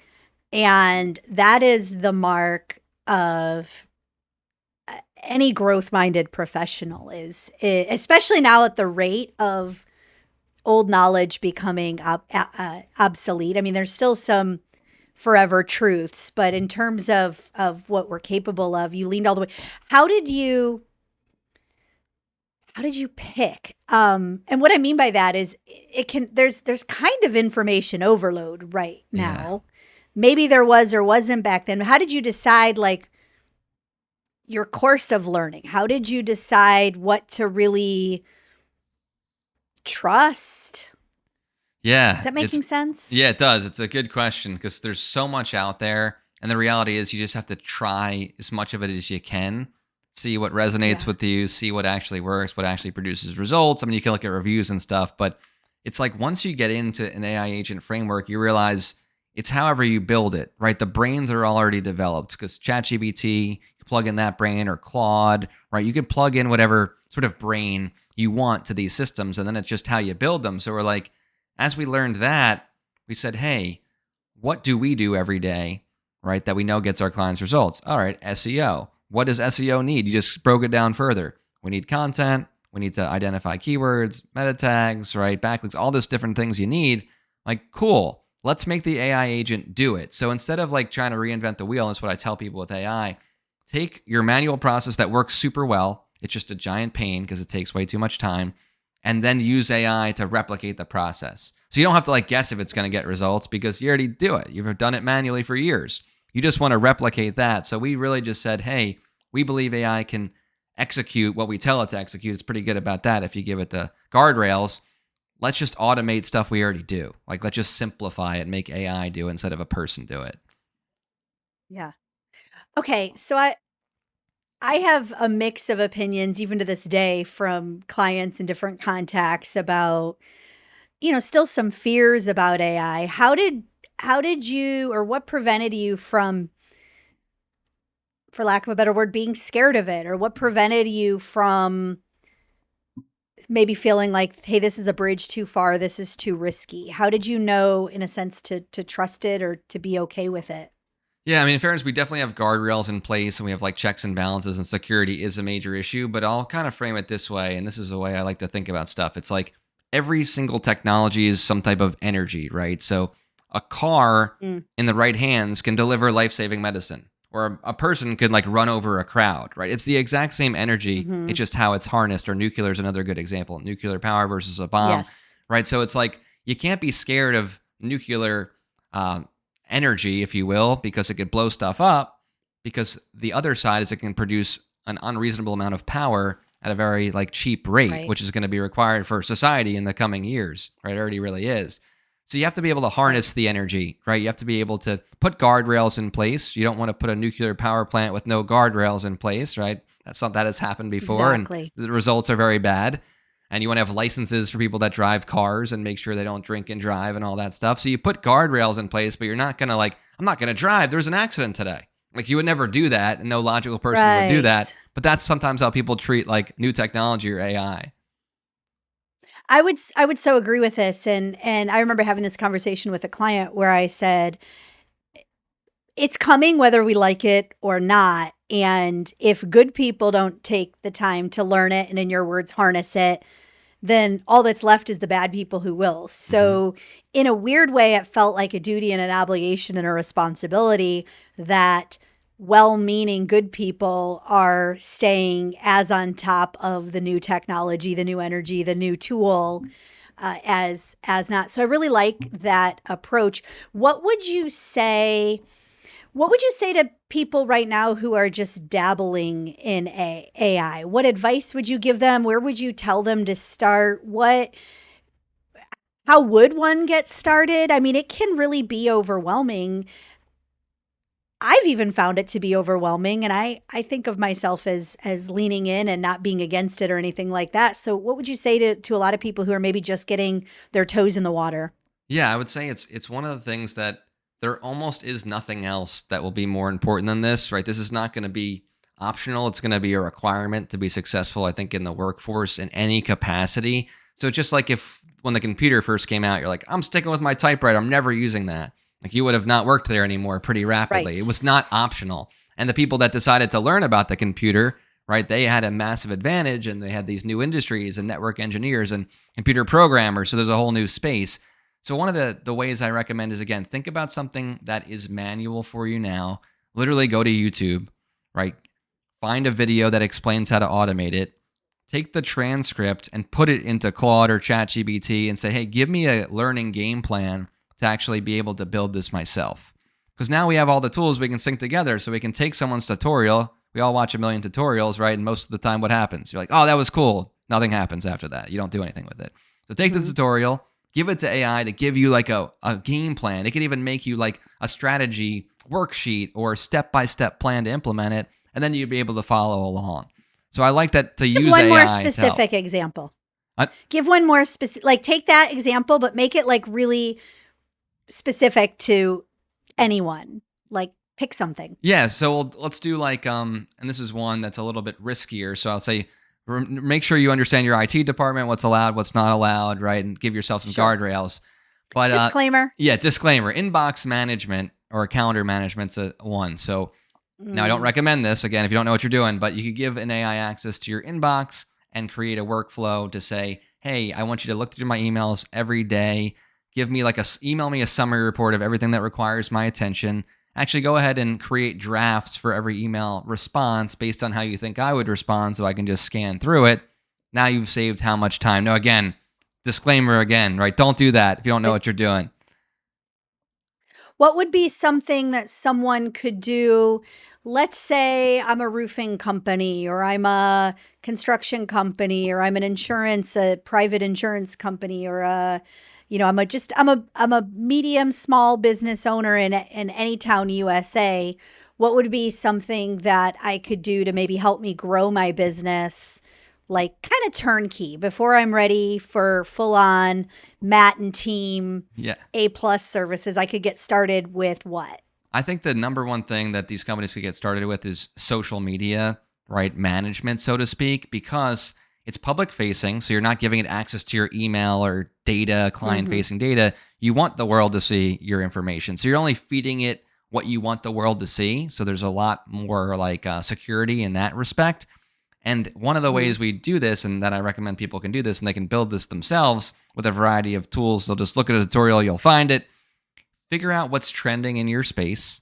Speaker 2: and that is the mark of any growth-minded professional, especially now at the rate of old knowledge becoming obsolete. I mean, there's still some forever truths, but in terms of what we're capable of, you leaned all the way. How did you pick? And what I mean by that is there's kind of information overload right now. Yeah. Maybe there was or wasn't back then. How did you decide, like, your course of learning? How did you decide what to really trust? Is
Speaker 3: Yeah,
Speaker 2: that making sense?
Speaker 3: yeah, it does. It's a good question because there's so much out there, and the reality is you just have to try as much of it as you can, see what resonates
Speaker 2: Yeah.
Speaker 3: with you, see what actually works, what actually produces results. I mean, you can look at reviews and stuff, but it's like once you get into an AI agent framework, you realize it's however you build it, right? The brains are already developed because ChatGPT, you plug in that brain or Claude, right? You can plug in whatever sort of brain you want to these systems, and then it's just how you build them. So we're like, as we learned that, we said, hey, what do we do every day, right, that we know gets our clients results? All right, SEO. What does SEO need? You just broke it down further. We need content. We need to identify keywords, meta tags, right, backlinks, all these different things you need. Like, cool. Let's make the AI agent do it. So instead of like trying to reinvent the wheel, and that's what I tell people with AI, take your manual process that works super well. It's just a giant pain because it takes way too much time, and then use AI to replicate the process. So you don't have to like guess if it's going to get results because you already do it. You've done it manually for years. You just want to replicate that. So we really just said, hey, we believe AI can execute what we tell it to execute. It's pretty good about that if you give it the guardrails. Let's just automate stuff we already do. Like, let's just simplify it and make AI do it instead of a person do it.
Speaker 2: Yeah. Okay, so I have a mix of opinions even to this day from clients and different contacts about, still some fears about AI. How did you, or what prevented you from, for lack of a better word, being scared of it, or what prevented you from maybe feeling like, hey, this is a bridge too far, this is too risky? How did you know, in a sense, to trust it or to be okay with it?
Speaker 3: Yeah, I mean, in fairness, we definitely have guardrails in place and we have like checks and balances, and security is a major issue. But I'll kind of frame it this way, and this is the way I like to think about stuff. It's like every single technology is some type of energy, right? So a car
Speaker 2: Mm,
Speaker 3: in the right hands can deliver life saving medicine, or a person could like run over a crowd, right? It's the exact same energy.
Speaker 2: mhm.
Speaker 3: It's just how it's harnessed, or nuclear is another good example. Nuclear power versus a bomb,
Speaker 2: Yes.
Speaker 3: right? So it's like you can't be scared of nuclear. Uh, Energy, if you will, because it could blow stuff up. Because the other side is it can produce an unreasonable amount of power at a very like cheap rate,
Speaker 2: Right.
Speaker 3: which is going to be required for society in the coming years, right? It already really is. So you have to be able to
Speaker 2: Right.
Speaker 3: harness the energy, right? You have to be able to put guardrails in place. You don't want to put a nuclear power plant with no guardrails in place, right? That's something that has happened before, and
Speaker 2: Exactly.
Speaker 3: the results are very bad. And you want to have licenses for people that drive cars and make sure they don't drink and drive and all that stuff. So you put guardrails in place, but you're not going to like, I'm not going to drive. There's an accident today. Like, you would never do that, and no logical person would do that.
Speaker 2: Right.
Speaker 3: But that's sometimes how people treat like new technology or AI.
Speaker 2: I would so agree with this, and I remember having this conversation with a client where I said, it's coming whether we like it or not, and if good people don't take the time to learn it and, in your words, harness it, then all that's left is the bad people who will.
Speaker 3: Hmm.
Speaker 2: So in a weird way, it felt like a duty and an obligation and a responsibility that well-meaning good people are staying as on top of the new technology, the new energy, the new tool, as not. So I really like that approach. What would you say? What would you say to people right now who are just dabbling in AI? What advice would you give them? Where would you tell them to start? How would one get started? I mean, it can really be overwhelming. I've even found it to be overwhelming, and I think of myself as leaning in and not being against it or anything like that. So what would you say to a lot of people who are maybe just getting their toes in the water?
Speaker 3: Yeah, I would say it's one of the things that there almost is nothing else that will be more important than this, right? This is not going to be optional. It's going to be a requirement to be successful, I think, in the workforce in any capacity. So just like if when the computer first came out, you're like, I'm sticking with my typewriter. I'm never using that. Like, you would have not worked there anymore pretty rapidly.
Speaker 2: Right.
Speaker 3: It was not optional. And the people that decided to learn about the computer, right, they had a massive advantage, and they had these new industries and network engineers and computer programmers. So there's a whole new space. So one of the ways I recommend is, again, think about something that is manual for you now. Literally go to YouTube, right? Find a video that explains how to automate it. Take the transcript and put it into Claude or ChatGPT and say, hey, give me a learning game plan to actually be able to build this myself. Because now we have all the tools we can sync together, so we can take someone's tutorial. We all watch a million tutorials, right? And most of the time, what happens? You're like, oh, that was cool. Nothing happens after that. You don't do anything with it. So take the
Speaker 2: Mhm.
Speaker 3: tutorial, give it to AI to give you like a game plan. It could even make you like a strategy worksheet or step-by-step plan to implement it, and then you'd be able to follow along. So I like that to
Speaker 2: Give
Speaker 3: use
Speaker 2: one more
Speaker 3: AI to help.
Speaker 2: specific example.
Speaker 3: Uh,
Speaker 2: Give one more specific, like take that example, but make it like really specific to anyone. Like pick something.
Speaker 3: Yeah, so let's do like and this is one that's a little bit riskier. So I'll say make sure you understand your IT department, what's allowed, what's not allowed, right? And give yourself some
Speaker 2: Sure.
Speaker 3: guardrails. But
Speaker 2: Disclaimer.
Speaker 3: yeah, disclaimer, inbox management or calendar management's a one. So now I don't recommend this again if you don't know what you're doing, but you could give an AI access to your inbox and create a workflow to say, "Hey, I want you to look through my emails every day. Give me like email me a summary report of everything that requires my attention. Actually, go ahead and create drafts for every email response based on how you think I would respond so I can just scan through it." Now you've saved how much time? No, again, disclaimer again, right? Don't do that if you don't know what you're doing.
Speaker 2: What would be something that someone could do? Let's say I'm a roofing company, or I'm a construction company, or I'm a private insurance company, or I'm a medium small business owner in any town USA. What would be something that I could do to maybe help me grow my business, like kind of turnkey before I'm ready for full on Matt and team
Speaker 3: Yeah.
Speaker 2: A+ services? I could get started with what?
Speaker 3: I think the number one thing that these companies could get started with is social media, right? Management, so to speak, because it's public facing. So you're not giving it access to your email or data, client facing data. You want the world to see your information. So you're only feeding it what you want the world to see. So there's a lot more like security in that respect. And one of the ways we do this, and that I recommend people can do this, and they can build this themselves with a variety of tools. They'll just look at a tutorial, you'll find it. Figure out what's trending in your space,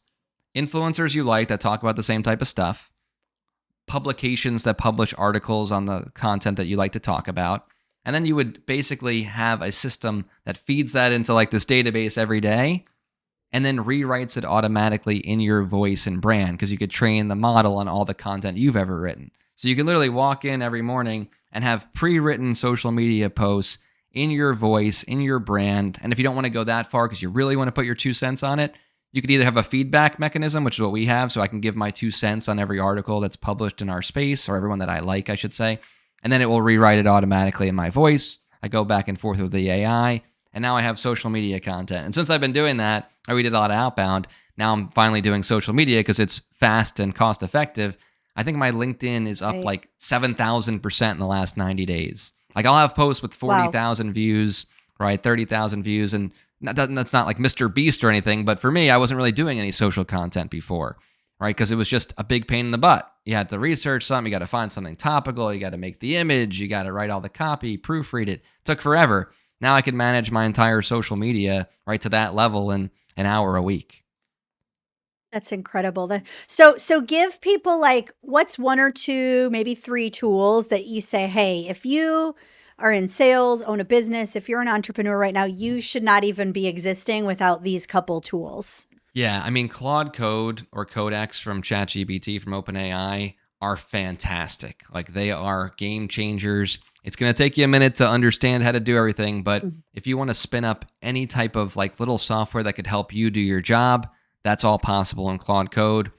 Speaker 3: influencers you like that talk about the same type of stuff, publications that publish articles on the content that you like to talk about. And then you would basically have a system that feeds that into like this database every day and then rewrites it automatically in your voice and brand, because you could train the model on all the content you've ever written. So you can literally walk in every morning and have pre-written social media posts in your voice, in your brand. And if you don't want to go that far because you really want to put your 2 cents on it, you could either have a feedback mechanism, which is what we have, so I can give my 2 cents on every article that's published in our space, or everyone that I like, I should say. And then it will rewrite it automatically in my voice. I go back and forth with the AI, and now I have social media content. And since I've been doing that, we did a lot of outbound. Now I'm finally doing social media because it's fast and cost effective. I think my LinkedIn is up like 7,000% in the last 90 days. Like I'll have posts with 40,000 views, right? 30,000 views. And that's not like Mr. Beast or anything. But for me, I wasn't really doing any social content before, right? Because it was just a big pain in the butt. You had to research something. You got to find something topical. You got to make the image. You got to write all the copy, proofread it. It took forever. Now I can manage my entire social media right to that level in an hour a week.
Speaker 2: That's incredible. So give people like what's 1 or 2, maybe 3 tools that you say, hey, if you are in sales, own a business, if you're an entrepreneur right now, you should not even be existing without these couple tools.
Speaker 3: Yeah, I mean, Claude Code or Codex from ChatGPT from OpenAI are fantastic. Like they are game changers. It's going to take you a minute to understand how to do everything, but if you want to spin up any type of like little software that could help you do your job, that's all possible in Claude Code.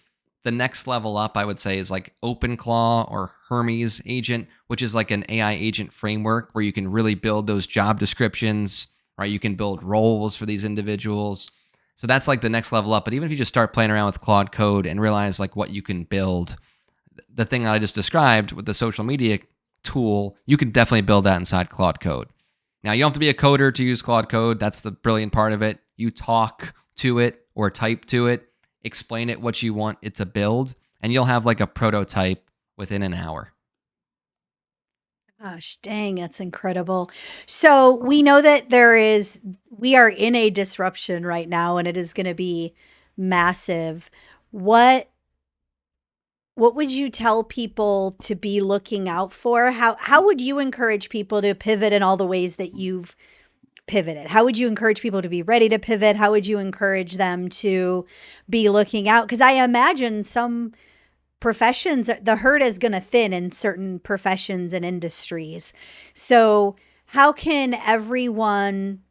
Speaker 3: The next level up, I would say, is like OpenClaw or Hermes Agent, which is like an AI agent framework where you can really build those job descriptions, right? You can build roles for these individuals. So that's like the next level up. But even if you just start playing around with Claude Code and realize like what you can build, the thing that I just described with the social media tool, you could definitely build that inside Claude Code. Now, you don't have to be a coder to use Claude Code. That's the brilliant part of it. You talk to it or type to it, explain it what you want it to build, and you'll have like a prototype within an hour.
Speaker 2: Gosh, dang, that's incredible. So we know that we are in a disruption right now, and it is going to be massive. What would you tell people to be looking out for? How would you encourage people to pivot in all the ways that you've pivoted? How would you encourage people to be ready to pivot? How would you encourage them to be looking out? Because I imagine some professions, the herd is going to thin in certain professions and industries. So how can everyone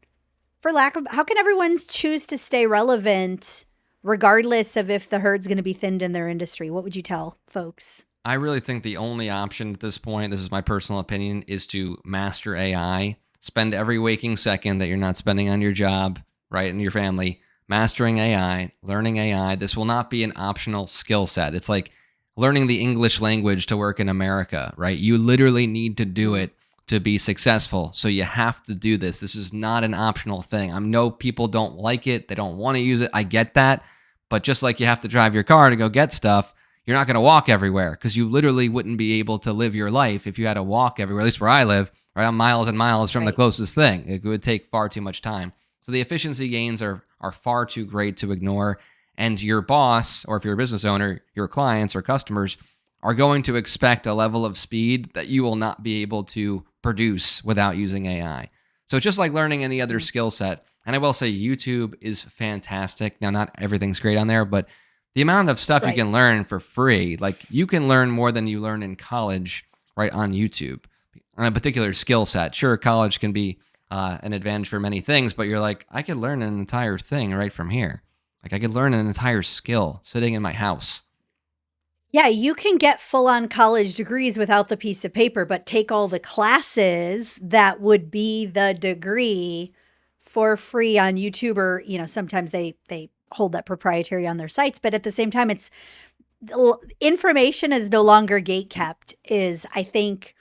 Speaker 2: for lack of, how can everyone choose to stay relevant regardless of if the herd's going to be thinned in their industry? What would you tell folks?
Speaker 3: I really think the only option at this point, this is my personal opinion, is to master AI. Spend every waking second that you're not spending on your job, right, and your family, mastering AI, learning AI. This will not be an optional skill set. It's like learning the English language to work in America, right? You literally need to do it to be successful. So you have to do this. This is not an optional thing. I know people don't like it. They don't want to use it. I get that. But just like you have to drive your car to go get stuff, you're not going to walk everywhere because you literally wouldn't be able to live your life if you had to walk everywhere, at least where I live, right? I'm miles and miles from the closest thing. It would take far too much time. So the efficiency gains are far too great to ignore. And your boss, or if you're a business owner, your clients or customers are going to expect a level of speed that you will not be able to produce without using AI. So it's just like learning any other skill set. And I will say YouTube is fantastic. Now, not everything's great on there, but the amount of stuff you can learn for free, like you can learn more than you learn in college, right, on YouTube on a particular skill set. Sure, college can be an advantage for many things, but you're like, I could learn an entire thing right from here. Like I could learn an entire skill sitting in my house.
Speaker 2: Yeah, you can get full-on college degrees without the piece of paper, but take all the classes that would be the degree for free on YouTube, or, sometimes they hold that proprietary on their sites, but at the same time, it's information is no longer gate kept, is I think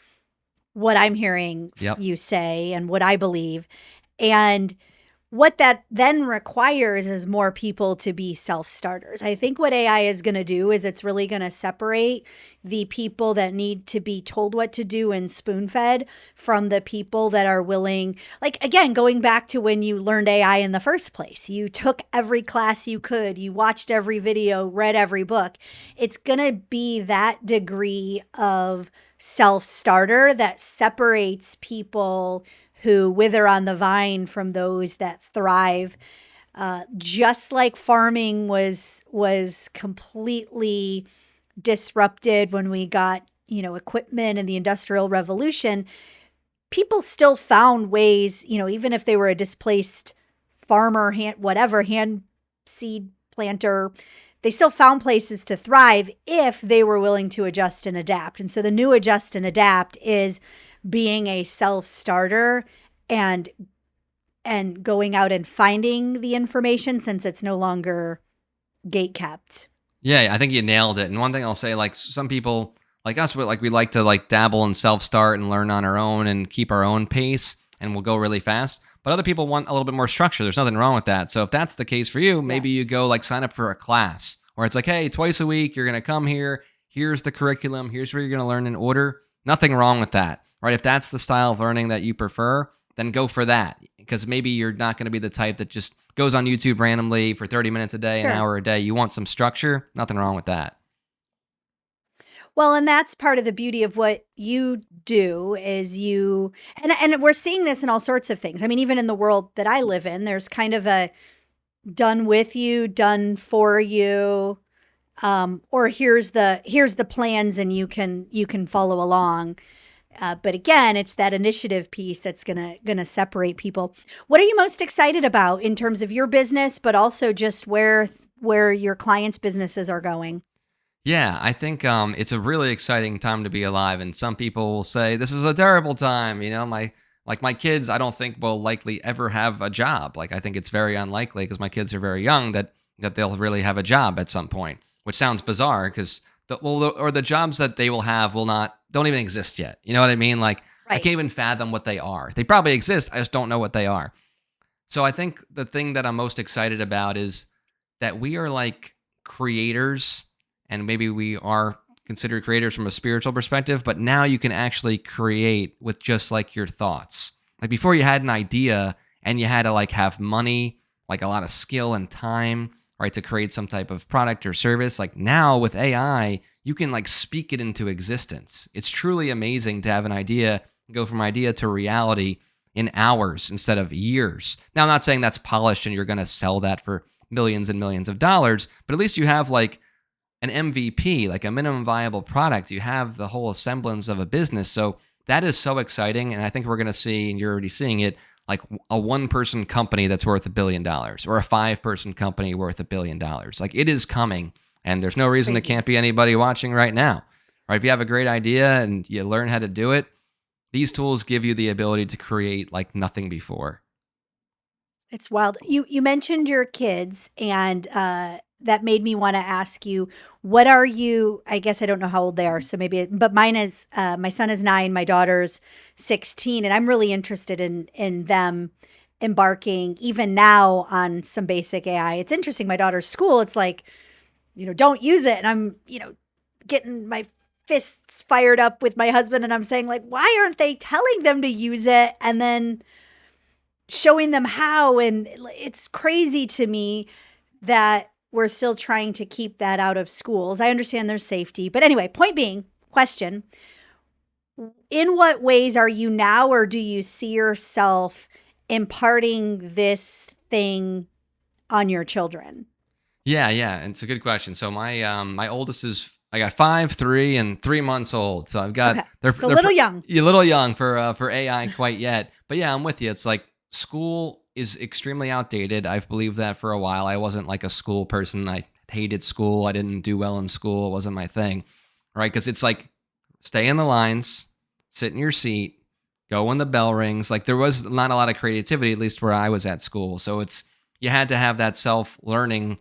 Speaker 2: what I'm hearing you say and what I believe. And what that then requires is more people to be self-starters. I think what AI is going to do is it's really going to separate the people that need to be told what to do and spoon-fed from the people that are willing, like, again, going back to when you learned AI in the first place. You took every class you could, you watched every video, read every book. It's going to be that degree of self-starter that separates people who wither on the vine from those that thrive. Just like farming was completely disrupted when we got, equipment and the Industrial Revolution, people still found ways, even if they were a displaced farmer, hand seed planter, they still found places to thrive if they were willing to adjust and adapt. And so the new adjust and adapt is being a self-starter and going out and finding the information, since it's no longer gate kept.
Speaker 3: Yeah, I think you nailed it. And one thing I'll say, like some people like us, we like to like dabble and self-start and learn on our own and keep our own pace, and we'll go really fast. But other people want a little bit more structure. There's nothing wrong with that. So if that's the case for you, maybe you go like sign up for a class where it's like, hey, twice a week, you're going to come here. Here's the curriculum. Here's where you're going to learn in order. Nothing wrong with that, right? If that's the style of learning that you prefer, then go for that. Because maybe you're not going to be the type that just goes on YouTube randomly for 30 minutes a day, an hour a day. You want some structure. Nothing wrong with that.
Speaker 2: Well, and that's part of the beauty of what you do is and we're seeing this in all sorts of things. I mean, even in the world that I live in, there's kind of a done with you, done for you, or here's the plans and you can follow along. But again, it's that initiative piece that's gonna separate people. What are you most excited about in terms of your business, but also just where your clients' businesses are going?
Speaker 3: Yeah, I think it's a really exciting time to be alive. And some people will say this was a terrible time. My kids, I don't think will likely ever have a job. Like I think it's very unlikely because my kids are very young that they'll really have a job at some point, which sounds bizarre because the jobs that they will have don't even exist yet. You know what I mean? Like I can't even fathom what they are. They probably exist. I just don't know what they are. So I think the thing that I'm most excited about is that we are like creators, and maybe we are considered creators from a spiritual perspective, but now you can actually create with just like your thoughts. Like before you had an idea and you had to like have money, like a lot of skill and time, right, to create some type of product or service. Like now with AI, you can like speak it into existence. It's truly amazing to have an idea, go from idea to reality in hours instead of years. Now, I'm not saying that's polished and you're going to sell that for millions and millions of dollars, but at least you have like an MVP, like a minimum viable product. You have the whole semblance of a business. So that is so exciting. And I think we're going to see, and you're already seeing it, like a one-person company that's worth $1 billion or a 5-person company worth $1 billion. Like it is coming, and there's no reason it
Speaker 2: Crazy.
Speaker 3: can't be anybody watching right now. Right? If you have a great idea and you learn how to do it, these tools give you the ability to create like nothing before.
Speaker 2: It's wild. You mentioned your kids, and that made me want to ask you, what are you? I guess I don't know how old they are, so maybe. But mine is my son is 9, my daughter's 16, and I'm really interested in them embarking even now on some basic AI. It's interesting. My daughter's school, it's like, don't use it, and I'm getting my fists fired up with my husband, and I'm saying like, why aren't they telling them to use it, and then showing them how? And it's crazy to me that we're still trying to keep that out of schools. I understand there's safety, but anyway, point being, question, in what ways are you now, or do you see yourself imparting this thing on your children?
Speaker 3: Yeah, and it's a good question. So my oldest is, I got 5, 3, and 3 months old. So I've got
Speaker 2: Okay. So a little young.
Speaker 3: You're a little young for AI quite yet. But yeah, I'm with you. It's like school is extremely outdated. I've believed that for a while. I wasn't like a school person. I hated school. I didn't do well in school. It wasn't my thing. Right? Because it's like stay in the lines, sit in your seat, go when the bell rings. Like there was not a lot of creativity, at least where I was at school. So you had to have that self-learning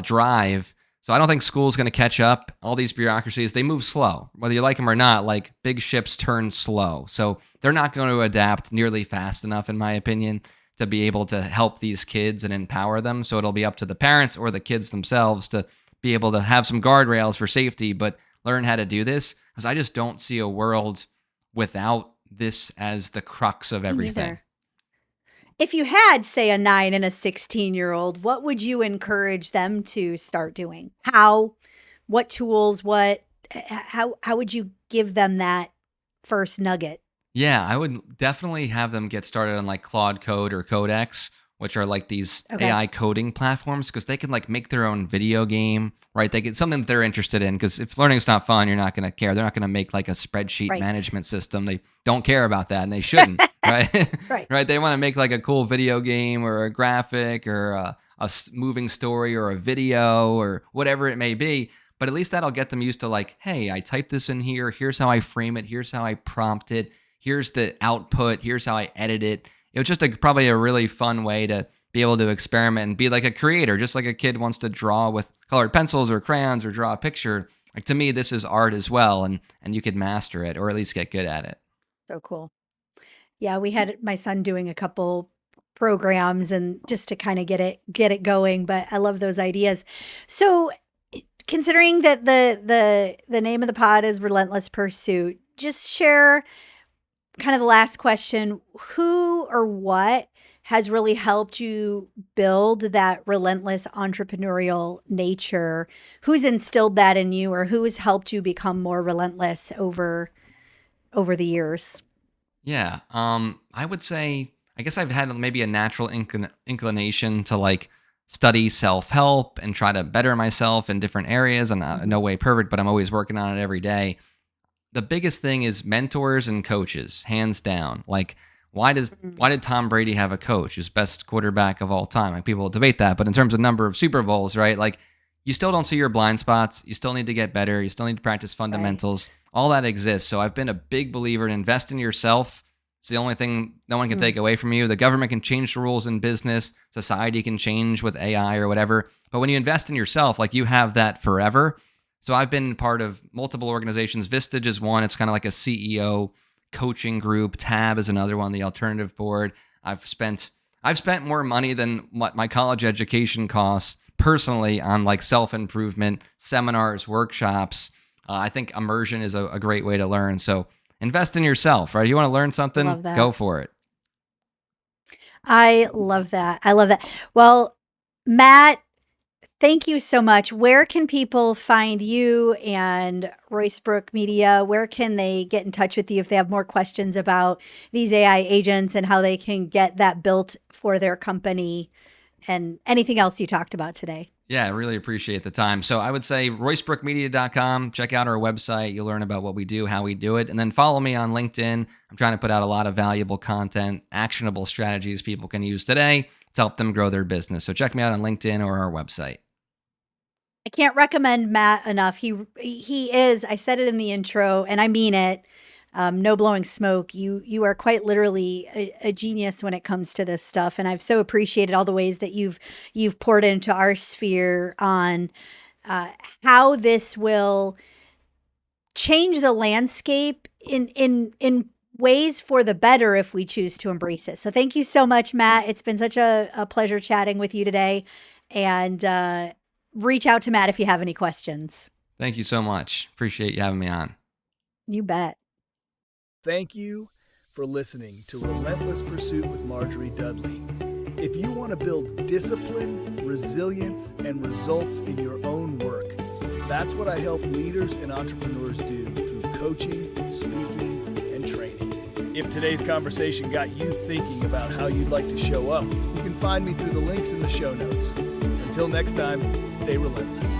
Speaker 3: drive. So I don't think school's going to catch up. All these bureaucracies, they move slow. Whether you like them or not, like big ships turn slow. So they're not going to adapt nearly fast enough, in my opinion, to be able to help these kids and empower them. So it'll be up to the parents or the kids themselves to be able to have some guardrails for safety, but learn how to do this. Because I just don't see a world without this as the crux of
Speaker 2: Me
Speaker 3: everything.
Speaker 2: neither. If you had, say, a 9 and a 16-year-old, what would you encourage them to start doing? How? What tools? How would you give them that first nugget?
Speaker 3: Yeah, I would definitely have them get started on like Claude Code or Codex, which are like these
Speaker 2: Okay.
Speaker 3: AI coding platforms, because they can like make their own video game, right? They get something that they're interested in, because if learning's not fun, you're not going to care. They're not going to make like a spreadsheet
Speaker 2: Right.
Speaker 3: management system. They don't care about that, and they shouldn't, right?
Speaker 2: Right.
Speaker 3: Right? They want to make like a cool video game or a graphic or a moving story or a video or whatever it may be. But at least that'll get them used to like, hey, I typed this in here. Here's how I frame it. Here's how I prompt it. Here's the output. Here's how I edit it. It was just probably a really fun way to be able to experiment and be like a creator, just like a kid wants to draw with colored pencils or crayons or draw a picture. Like to me, this is art as well, and you could master it or at least get good at it.
Speaker 2: So cool. Yeah, we had my son doing a couple programs and just to kind of get it going, but I love those ideas. So considering that the name of the pod is Relentless Pursuit, just share kind of the last question, who or what has really helped you build that relentless entrepreneurial nature? Who's instilled that in you, or who has helped you become more relentless over the years?
Speaker 3: Yeah, I would say, I guess I've had maybe a natural inclination to like study self-help and try to better myself in different areas. And no way perfect, but I'm always working on it every day. The biggest thing is mentors and coaches, hands down. Like, why did Tom Brady have a coach? Who's best quarterback of all time? Like, people debate that, but in terms of number of Super Bowls, right? Like, you still don't see your blind spots. You still need to get better. You still need to practice fundamentals.
Speaker 2: Right.
Speaker 3: All that exists. So I've been a big believer in invest in yourself. It's the only thing no one can take away from you. The government can change the rules in business. Society can change with AI or whatever. But when you invest in yourself, like, you have that forever. So I've been part of multiple organizations. Vistage is one. It's kind of like a CEO coaching group. Tab is another one, the alternative board. I've spent more money than what my college education costs personally on like self-improvement, seminars, workshops. I think immersion is a great way to learn. So invest in yourself, right? You want to learn something,
Speaker 2: Love that.
Speaker 3: go for it.
Speaker 2: I love that. I love that. Well, Matt, thank you so much. Where can people find you and Roycebrook Media? Where can they get in touch with you if they have more questions about these AI agents and how they can get that built for their company and anything else you talked about today?
Speaker 3: Yeah, I really appreciate the time. So I would say roycebrookmedia.com. Check out our website. You'll learn about what we do, how we do it. And then follow me on LinkedIn. I'm trying to put out a lot of valuable content, actionable strategies people can use today to help them grow their business. So check me out on LinkedIn or our website.
Speaker 2: I can't recommend Matt enough. He is, I said it in the intro, and I mean it. No blowing smoke. You are quite literally a genius when it comes to this stuff, and I've so appreciated all the ways that you've poured into our sphere on how this will change the landscape in ways for the better if we choose to embrace it. So thank you so much, Matt. It's been such a pleasure chatting with you today, and reach out to Matt if you have any questions.
Speaker 3: Thank you so much. Appreciate you having me on.
Speaker 2: You bet.
Speaker 1: Thank you for listening to Relentless Pursuit with Marjorie Dudley. If you want to build discipline, resilience, and results in your own work, that's what I help leaders and entrepreneurs do through coaching, speaking, and training. If today's conversation got you thinking about how you'd like to show up, you can find me through the links in the show notes. Until next time, stay relentless.